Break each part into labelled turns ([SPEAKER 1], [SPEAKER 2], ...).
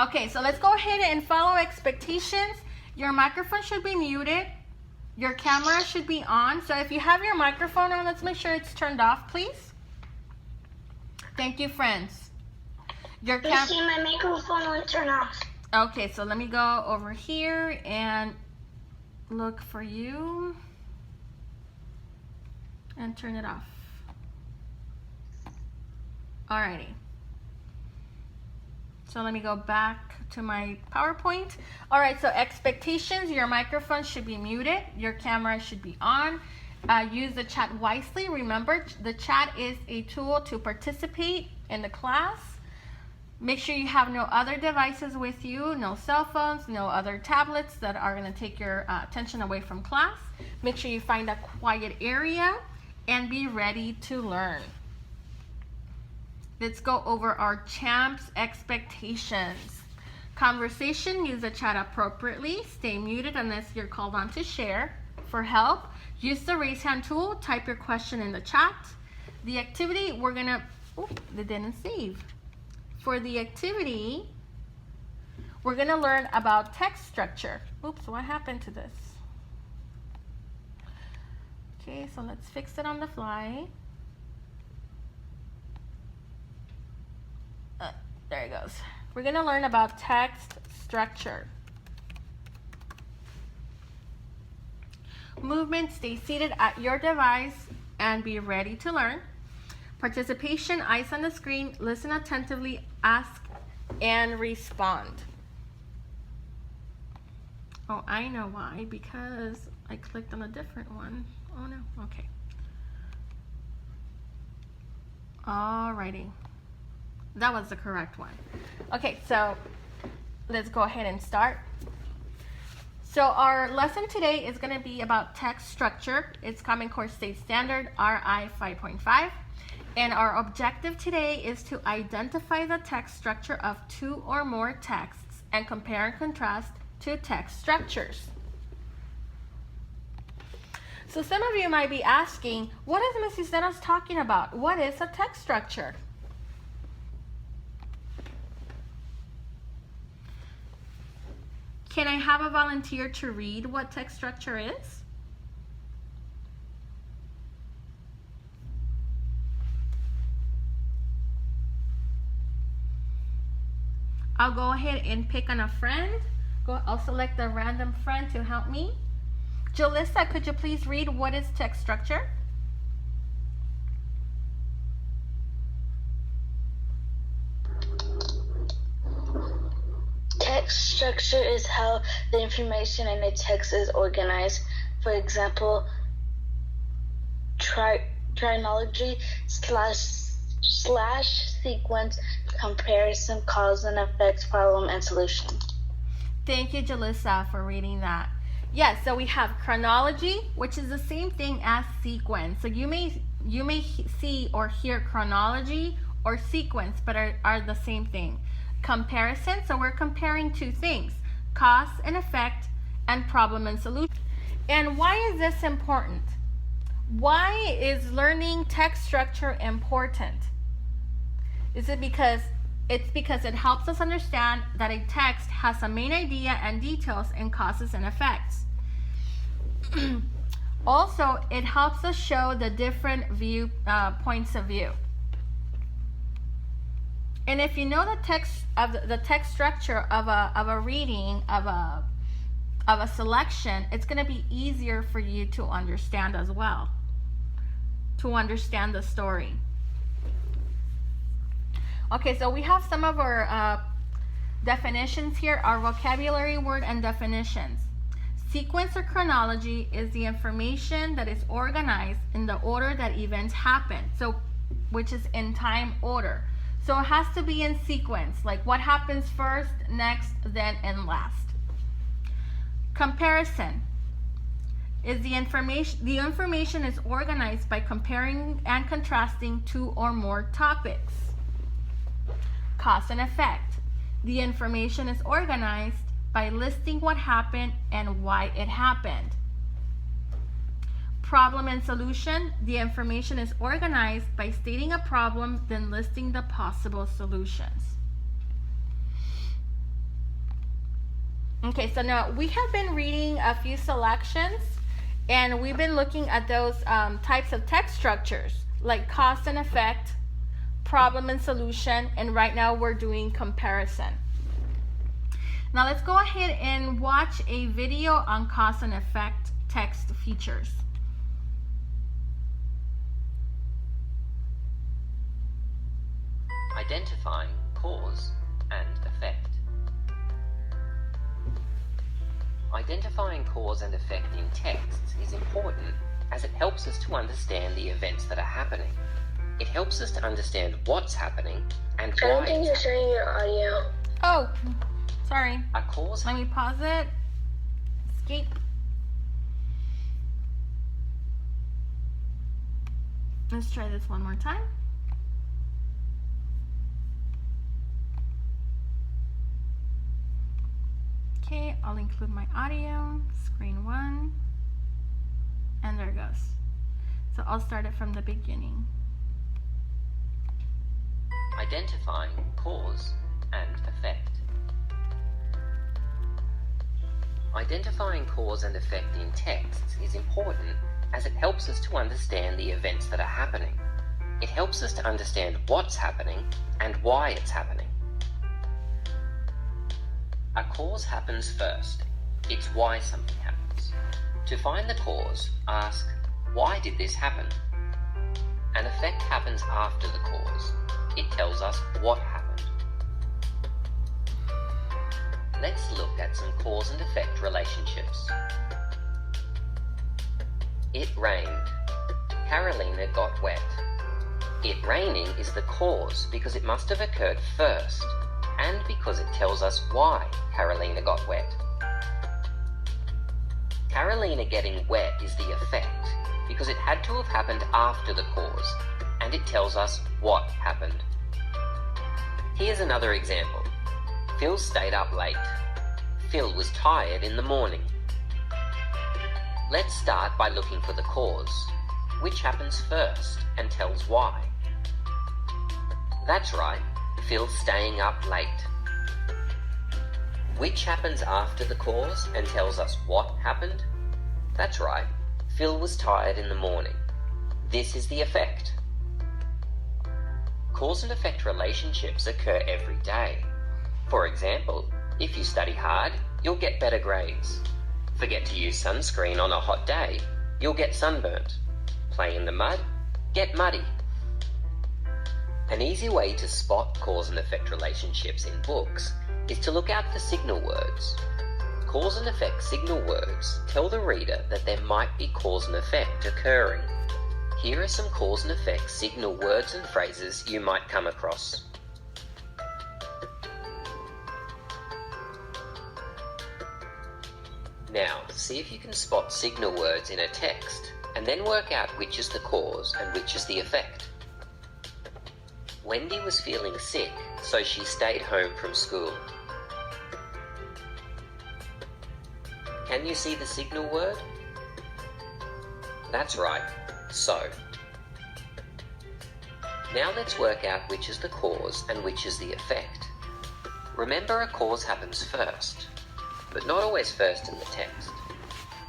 [SPEAKER 1] Okay, so let's go ahead and follow expectations. Your microphone should be muted. Your camera should be on. So if you have your microphone on, let's make sure it's turned off, please. Thank you, friends. Your
[SPEAKER 2] You see, my microphone won't turn off.
[SPEAKER 1] Okay, so let me go over here and look for you and turn it off. Alrighty. So let me go back to my PowerPoint. All right, so expectations, your microphone should be muted. Your camera should be on. Use the chat wisely. Remember, the chat is a tool to participate in the class. Make sure you have no other devices with you, no cell phones, no other tablets that are gonna take your attention away from class. Make sure you find a quiet area and be ready to learn. Let's go over our champs expectations. Conversation, use the chat appropriately. Stay muted unless you're called on to share. For help, use the raise hand tool. Type your question in the chat. The activity, we're gonna, they didn't save. For the activity, we're gonna learn about text structure. Oops, what happened to this? Okay, so let's fix it on the fly. There it goes. We're gonna learn about text structure. Movement, stay seated at your device and be ready to learn. Participation, eyes on the screen, listen attentively, ask and respond. Oh, I know why, because I clicked on a different one. Oh no, okay. Alrighty. That was the correct one. Okay, so let's go ahead and start. So our lesson today is going to be about text structure. It's Common Core State Standard RI 5.5. And our objective today is to identify the text structure of two or more texts and compare and contrast two text structures. So some of you might be asking, what is Ms. Cisneros talking about? What is a text structure? Can I have a volunteer to read what text structure is? I'll go ahead and pick on a friend. I'll select a random friend to help me. Jalissa, could you please read what is text structure?
[SPEAKER 2] Text structure is how the information in a text is organized. For example, chronology slash sequence, comparison, cause and effect, problem, and solution.
[SPEAKER 1] Thank you, Jalissa, for reading that. Yes, so we have chronology, which is the same thing as sequence. So you may see or hear chronology or sequence, but are the same thing. Comparison, so we're comparing two things, cause and effect, and problem and solution. And why is this important? Why is learning text structure important? Is it because it helps us understand that a text has a main idea and details and causes and effects. Also, it helps us show the different points of view. And if you know the text structure of a reading of a selection, it's going to be easier for you to understand as well, to understand the story. Okay, so we have some of our definitions here, our vocabulary word and definitions. Sequence or chronology is the information that is organized in the order that events happen, so which is in time order. So it has to be in sequence, like what happens first, next, then, and last. Comparison is the information is organized by comparing and contrasting two or more topics. Cause and effect. The information is organized by listing what happened and why it happened. Problem and solution. The information is organized by stating a problem, then listing the possible solutions. Okay, so now we have been reading a few selections, and we've been looking at those types of text structures like cause and effect, problem and solution, and right now we're doing comparison. Now let's go ahead and watch a video on cause and effect text features.
[SPEAKER 3] Identifying cause and effect. Identifying cause and effect in texts is important as it helps us to understand the events that are happening. It helps us to understand what's happening and
[SPEAKER 2] I
[SPEAKER 3] why
[SPEAKER 2] don't think you're
[SPEAKER 3] it's
[SPEAKER 2] sharing your audio.
[SPEAKER 1] Oh, sorry.
[SPEAKER 3] happening. A cause.
[SPEAKER 1] Let me pause it. Escape. Let's try this one more time. Okay, I'll include my audio, screen 1, and there it goes. So I'll start it from the beginning.
[SPEAKER 3] Identifying cause and effect. Identifying cause and effect in texts is important as it helps us to understand the events that are happening. It helps us to understand what's happening and why it's happening. A cause happens first. It's why something happens. To find the cause, ask, why did this happen? An effect happens after the cause. It tells us what happened. Let's look at some cause and effect relationships. It rained. Carolina got wet. It raining is the cause because it must have occurred first, and because it tells us why Carolina got wet. Carolina getting wet is the effect because it had to have happened after the cause, and it tells us what happened. Here's another example. Phil stayed up late. Phil was tired in the morning. Let's start by looking for the cause, which happens first and tells why. That's right, Phil's staying up late. Which happens after the cause and tells us what happened? That's right, Phil was tired in the morning. This is the effect. Cause and effect relationships occur every day. For example, if you study hard, you'll get better grades. Forget to use sunscreen on a hot day, you'll get sunburnt. Play in the mud, get muddy. An easy way to spot cause and effect relationships in books is to look out for signal words. Cause and effect signal words tell the reader that there might be cause and effect occurring. Here are some cause and effect signal words and phrases you might come across. Now, see if you can spot signal words in a text, and then work out which is the cause and which is the effect. Wendy was feeling sick, so she stayed home from school. Can you see the signal word? That's right, so. Now let's work out which is the cause and which is the effect. Remember, a cause happens first, but not always first in the text.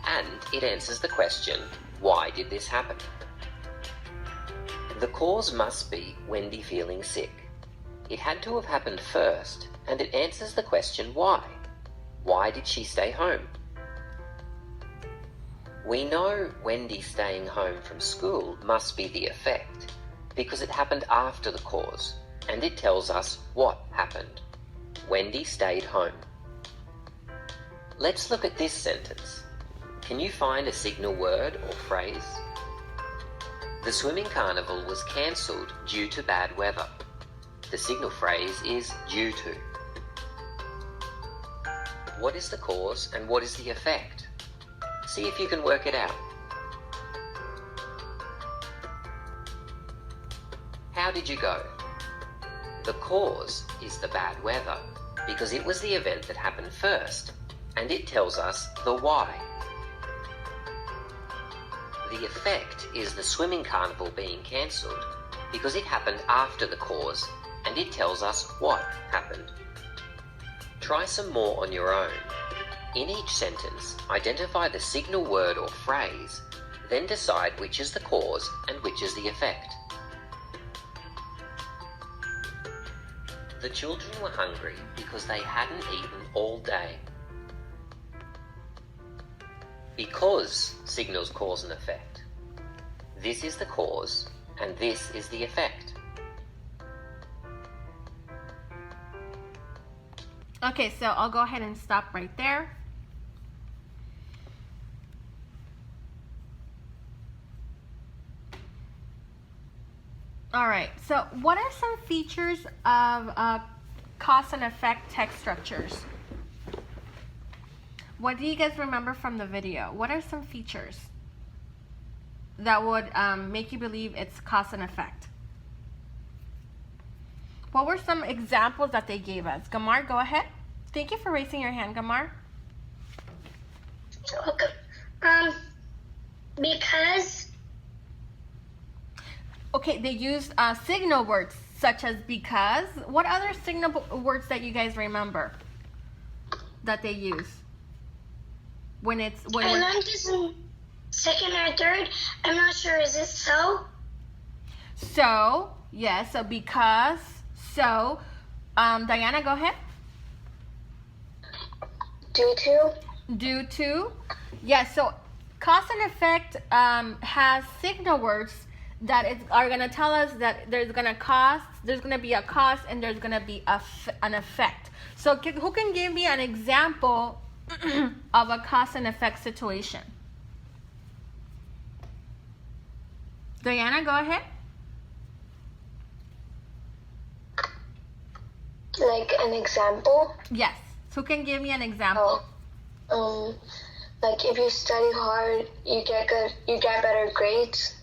[SPEAKER 3] And it answers the question, why did this happen? The cause must be Wendy feeling sick. It had to have happened first, and it answers the question why. Why did she stay home? We know Wendy staying home from school must be the effect, because it happened after the cause, and it tells us what happened. Wendy stayed home. Let's look at this sentence. Can you find a signal word or phrase? The swimming carnival was cancelled due to bad weather. The signal phrase is due to. What is the cause and what is the effect? See if you can work it out. How did you go? The cause is the bad weather because it was the event that happened first, and it tells us the why. The effect is the swimming carnival being cancelled because it happened after the cause, and it tells us what happened. Try some more on your own. In each sentence, identify the signal word or phrase, then decide which is the cause and which is the effect. The children were hungry because they hadn't eaten all day. Because signals cause and effect. This is the cause and this is the effect.
[SPEAKER 1] Okay, so I'll go ahead and stop right there. All right, so what are some features of cause and effect text structures? What do you guys remember from the video? What are some features that would make you believe it's cause and effect? What were some examples that they gave us? Gamar, go ahead. Thank you for raising your hand, Gamar.
[SPEAKER 4] Okay. Because.
[SPEAKER 1] Okay, they used signal words such as because. What other signal words that you guys remember that they use? When it's when
[SPEAKER 4] And I'm just in second or third. I'm not sure. Is it so?
[SPEAKER 1] So, yes, so because, so. Diana, go ahead.
[SPEAKER 2] Due to.
[SPEAKER 1] Due to. Yes, so cause and effect has signal words that are going to tell us that there's going to be a cause and there's going to be an effect. So who can give me an example of a cause and effect situation? Diana, go ahead.
[SPEAKER 2] Like an example?
[SPEAKER 1] Yes. Who can give me an example?
[SPEAKER 2] Like if you study hard, you get better grades.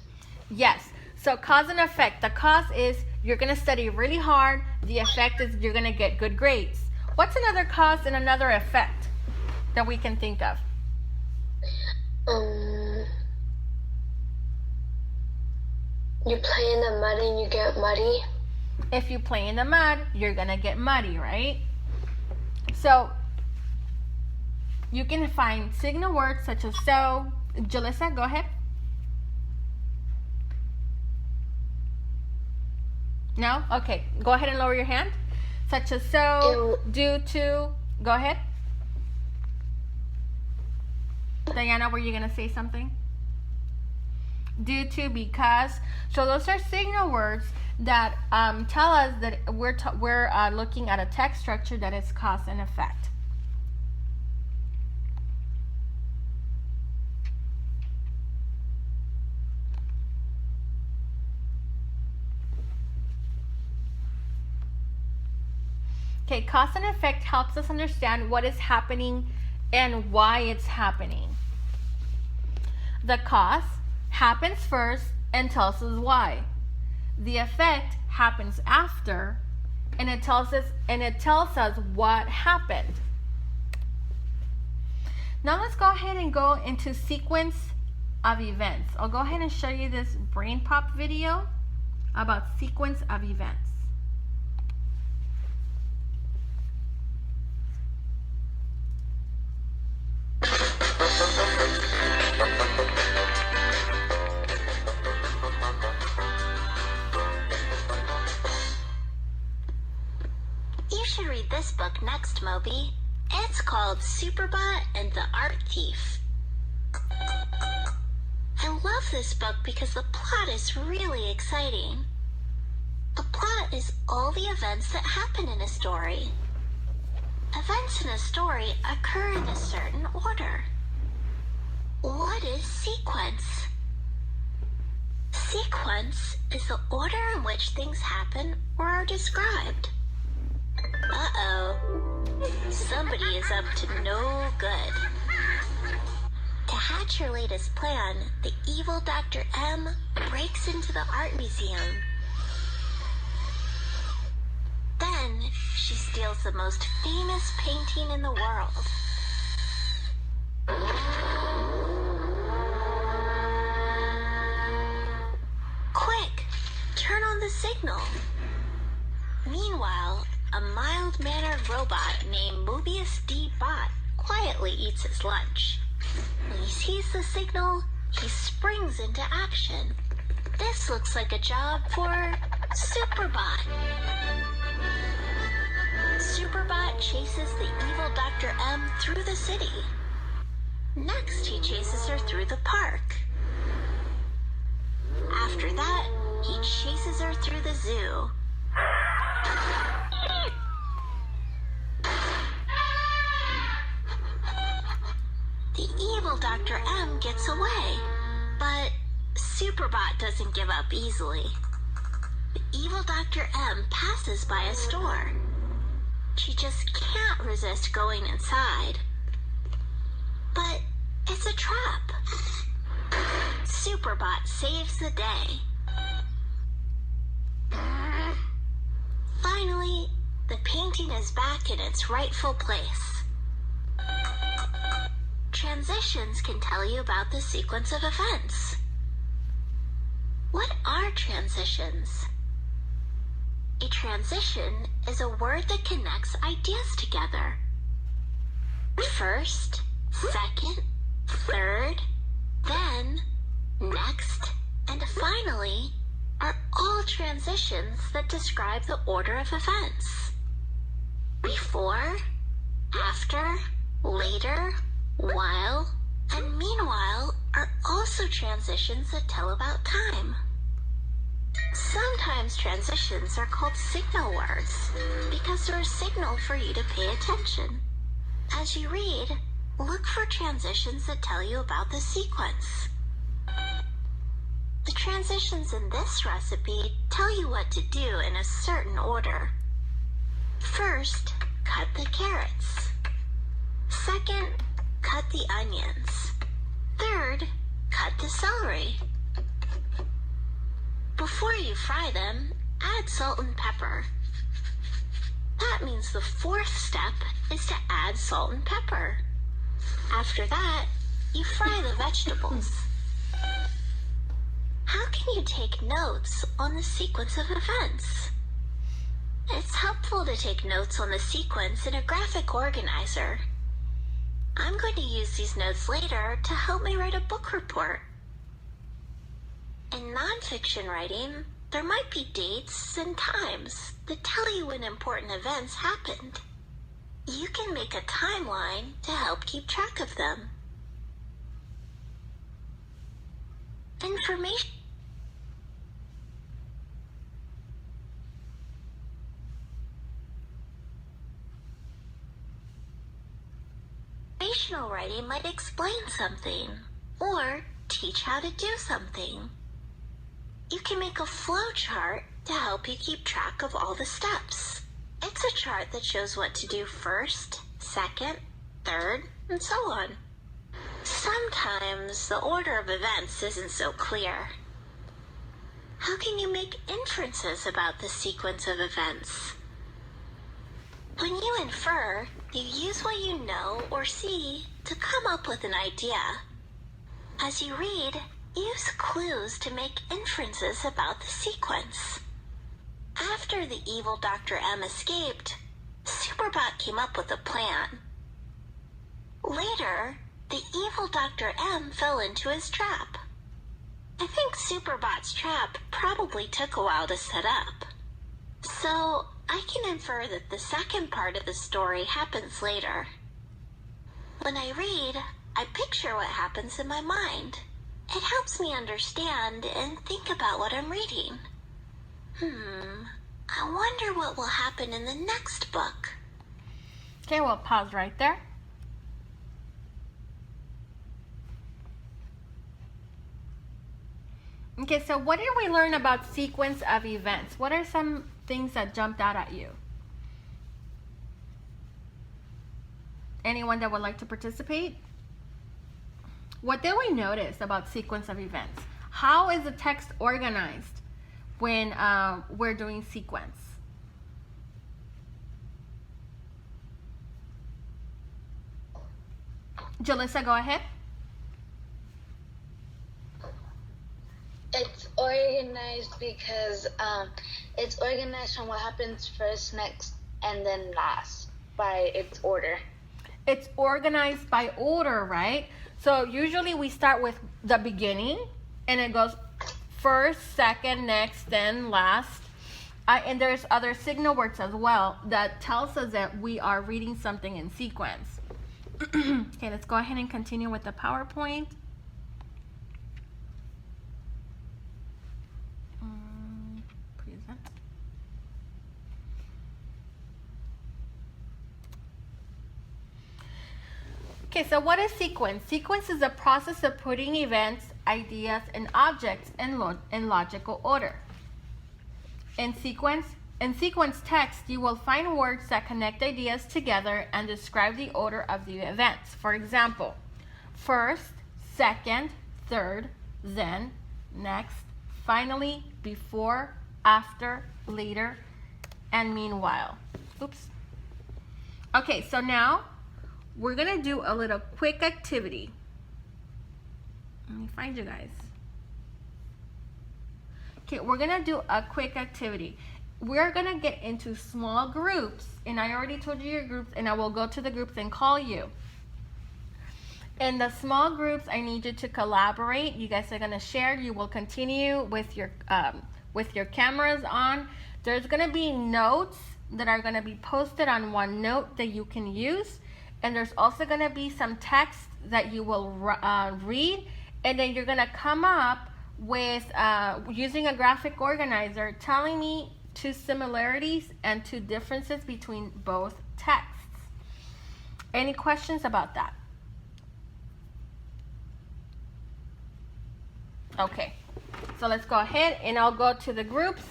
[SPEAKER 1] Yes. So cause and effect. The cause is you're going to study really hard. The effect is you're going to get good grades. What's another cause and another effect that we can think of?
[SPEAKER 2] You play in the mud and you get muddy.
[SPEAKER 1] If you play in the mud, you're going to get muddy, right? So you can find signal words such as so. Jalissa, go ahead. No? Okay. Go ahead and lower your hand. Such as so, due to. Go ahead. Diana, were you going to say something? Due to, because. So those are signal words that tell us that we're looking at a text structure that is cause and effect. Okay, cause and effect helps us understand what is happening and why it's happening. The cause happens first and tells us why. The effect happens after and it tells us what happened. Now let's go ahead and go into sequence of events. I'll go ahead and show you this brain pop video about sequence of events.
[SPEAKER 5] You should read this book next, Moby. It's called Superbot and the Art Thief. I love this book because the plot is really exciting. The plot is all the events that happen in a story. Events in a story occur in a certain order. What is sequence? Sequence is the order in which things happen or are described. Uh-oh. Somebody is up to no good. To hatch her latest plan, the evil Dr. M breaks into the art museum. Then, she steals the most famous painting in the world. Quick! Turn on the signal. Meanwhile, a mild-mannered robot named Mobius D. Bot quietly quietly eats his lunch. When he sees the signal, he springs into action. This looks like a job for Superbot. Superbot chases the evil Dr. M through the city. Next, he chases her through the park. After that, he chases her through the zoo. The evil Dr. M gets away, but Superbot doesn't give up easily. The evil Dr. M passes by a store. She just can't resist going inside. But it's a trap. Superbot saves the day. Finally, the painting is back in its rightful place. Transitions can tell you about the sequence of events. What are transitions? A transition is a word that connects ideas together. First, second, third, then, next, and finally are all transitions that describe the order of events. Before, after, later, while, and meanwhile are also transitions that tell about time. Sometimes transitions are called signal words because they're a signal for you to pay attention. As you read, look for transitions that tell you about the sequence. The transitions in this recipe tell you what to do in a certain order. First, cut the carrots. Second, cut the onions. Third, cut the celery. Before you fry them, add salt and pepper. That means the fourth step is to add salt and pepper. After that, you fry the vegetables. How can you take notes on the sequence of events? It's helpful to take notes on the sequence in a graphic organizer. I'm going to use these notes later to help me write a book report. In nonfiction writing, there might be dates and times that tell you when important events happened. You can make a timeline to help keep track of them. Informational writing might explain something or teach how to do something. You can make a flow chart to help you keep track of all the steps. It's a chart that shows what to do first, second, third, and so on. Sometimes the order of events isn't so clear. How can you make inferences about the sequence of events? When you infer, you use what you know or see to come up with an idea. As you read, use clues to make inferences about the sequence. After the evil Dr. M escaped, Superbot came up with a plan. Later, the evil Dr. M fell into his trap. I think Superbot's trap probably took a while to set up. So, I can infer that the second part of the story happens later. When I read, I picture what happens in my mind. It helps me understand and think about what I'm reading. I wonder what will happen in the next book.
[SPEAKER 1] Okay, we'll pause right there. Okay, so what did we learn about sequence of events? What are some things that jumped out at you? Anyone that would like to participate? What did we notice about sequence of events? How is the text organized when we're doing sequence? Jalissa, go ahead.
[SPEAKER 2] It's organized because it's organized from what happens first, next, and then last by its order.
[SPEAKER 1] it's organized by order, right? So usually we start with the beginning, and it goes first, second, next, then last. And there's other signal words as well that tells us that we are reading something in sequence. Okay, let's go ahead and continue with the PowerPoint. Present. Okay, so what is sequence? Sequence is the process of putting events, ideas, and objects in logical order. In sequence text, you will find words that connect ideas together and describe the order of the events. For example, first, second, third, then, next, finally, before, after, later, and meanwhile. Oops. Okay, so now we're gonna do a little quick activity. Let me find you guys. Okay, we're gonna do a quick activity. We're gonna get into small groups, and I already told you your groups, and I will go to the groups and call you. In the small groups, I need you to collaborate. You guys are gonna share. You will continue with your cameras on. There's gonna be notes that are gonna be posted on OneNote that you can use, and there's also gonna be some text that you will read, and then you're gonna come up with using a graphic organizer, telling me 2 similarities and 2 differences between both texts. Any questions about that? Okay, so let's go ahead and I'll go to the groups.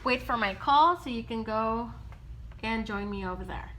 [SPEAKER 1] Wait for my call so you can go and join me over there.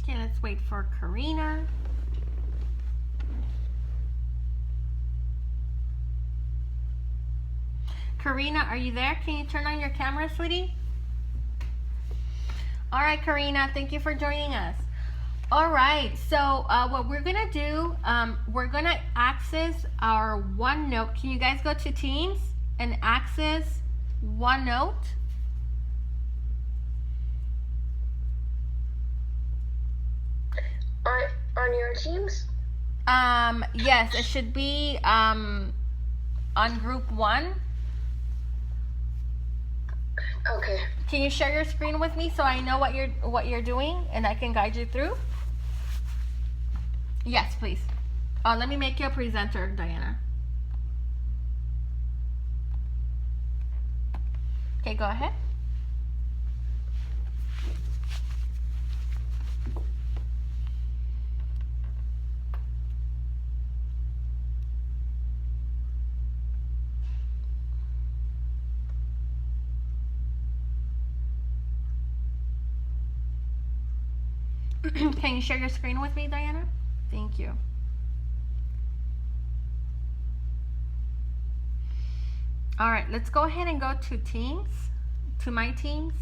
[SPEAKER 1] Okay, let's wait for Karina. Karina, are you there? Can you turn on your camera, sweetie? All right, Karina, thank you for joining us. All right, so what we're gonna do, we're gonna access our OneNote. Can you guys go to Teams and access OneNote?
[SPEAKER 2] On your Teams?
[SPEAKER 1] Yes, it should be on group 1.
[SPEAKER 2] Okay.
[SPEAKER 1] Can you share your screen with me so I know what you're doing and I can guide you through? Yes, please. Let me make you a presenter, Diana. Okay, go ahead. Can you share your screen with me, Diana? Thank you. All right, let's go ahead and go to Teams, to my Teams.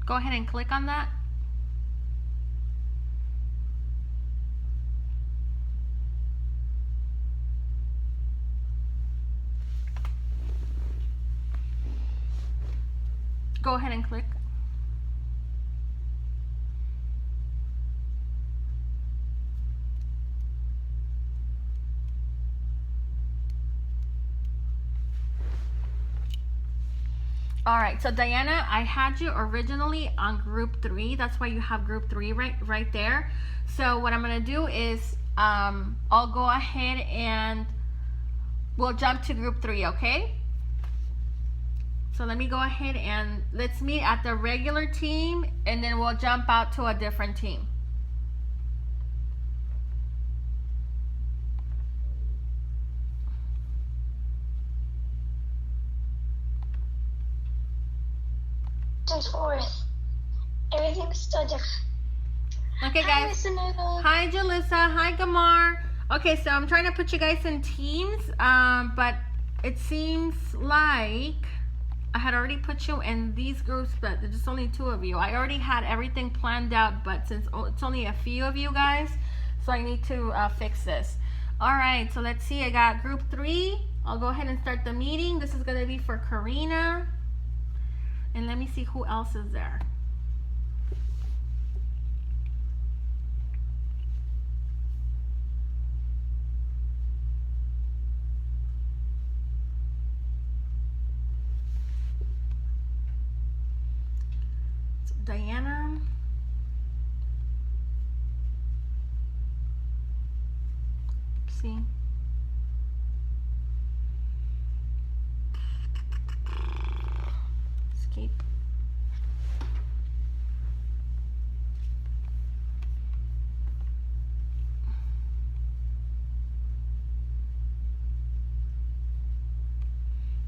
[SPEAKER 1] Go ahead and click on that. Go ahead and click. All right, so Diana, I had you originally on group 3. That's why you have group 3 right there. So what I'm gonna do is I'll go ahead and we'll jump to group 3, okay? So let me go ahead and let's meet at the regular team, and then we'll jump out to a different team.
[SPEAKER 4] Since 4th. Everything's still different.
[SPEAKER 1] Okay,
[SPEAKER 4] Hi,
[SPEAKER 1] guys.
[SPEAKER 4] Mr. Noodle.
[SPEAKER 1] Hi, Jalissa. Hi, Gamar. Okay, so I'm trying to put you guys in teams, but it seems like I had already put you in these groups, but there's just only 2 of you. I already had everything planned out, but since it's only a few of you guys, so I need to fix this. All right, so let's see. I got group 3. I'll go ahead and start the meeting. This is going to be for Karina. And let me see who else is there. So Diana. Let's see. Escape.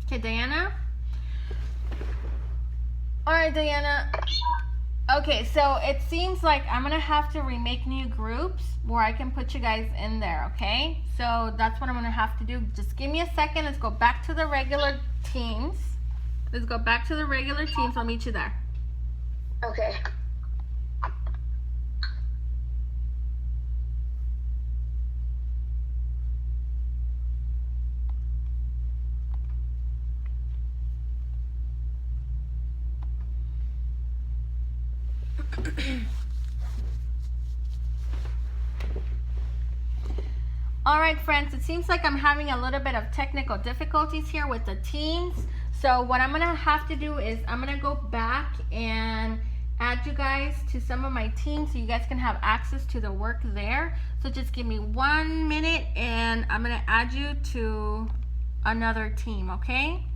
[SPEAKER 1] Okay, Diana. All right, Diana. Okay, so it seems like I'm gonna have to remake new groups where I can put you guys in there, okay? So that's what I'm gonna have to do. Just give me a second. Let's go back to the regular teams. Let's go back to the regular teams. I'll meet you there.
[SPEAKER 2] Okay.
[SPEAKER 1] All right, friends, it seems like I'm having a little bit of technical difficulties here with the teams. So what I'm gonna have to do is I'm gonna go back and add you guys to some of my teams so you guys can have access to the work there. So just give me 1 minute and I'm gonna add you to another team, okay?